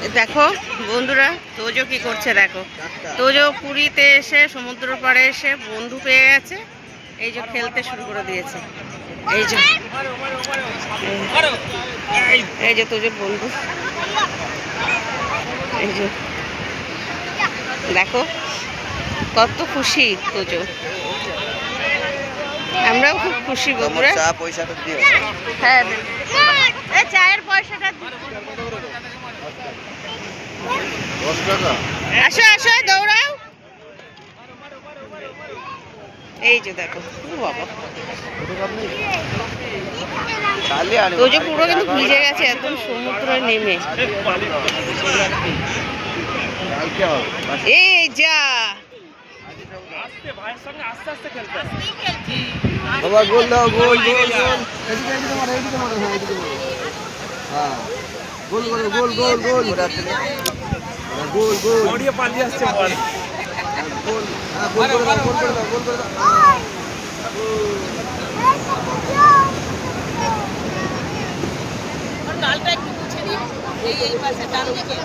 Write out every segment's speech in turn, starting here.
দেখো বন্ধুরা, তোজো কি করছে দেখো। তোজো পুরীতে এসে সমুদ্র পাড়ে এসে বন্ধু পেয়ে গেছে, এই যে খেলতে শুরু করে দিয়েছে। এই যে এই যে তোজোর বন্ধু, এই যে দেখো কত খুশি তোজো। আমরাও খুব খুশি বন্ধুরা। হ্যাঁ, এই চায়ের পয়সাটা আসো আসো, দৌড়াও। এই যে দেখো, বাবা তোজো পুরো কিন্তু ভিজে গেছে একদম সমুদ্রে নেমে। এই যা বাবা, গোল দাও, গোল গোল গোল, এদিকে এদিকে মারো, এদিকে মারো, হ্যাঁ এদিকে মারো, হ্যাঁ গোল গোল গোল গোল গোল গোল গোল ওড়িয়ে পালিয়ে আসছে বল, গোল, হ্যাঁ গোল করে দাও, গোল করে দাও, গোল করে দাও। ডালটা একটু মুছে দিন, এই পাশে ডাল দিকে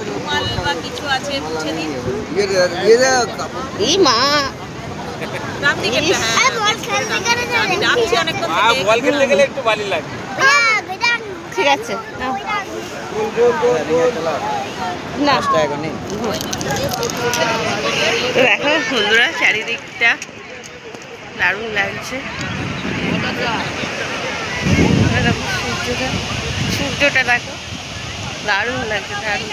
রুমাল বা কিছু আছে মুছে দিন। এই মা ডান দিকে, হ্যাঁ বল খেলতে গেলে আমি ডাকছি অনেকক্ষণ থেকে, বল খেলতে গেলে একটু বালি লাগে। ঠিক আছে গোল গোল গোল গোল না এখন নেই। তো দেখো বন্ধুরা, চারিদিকটা দারুণ লাগছে। সূর্যটা দেখো দারুণ লাগছে, দারুণ।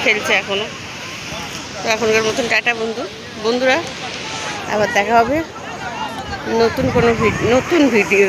খেলছে এখনো। তো এখনকার মতন টাটা বন্ধুরা, আবার দেখা হবে নতুন কোনো নতুন ভিডিও।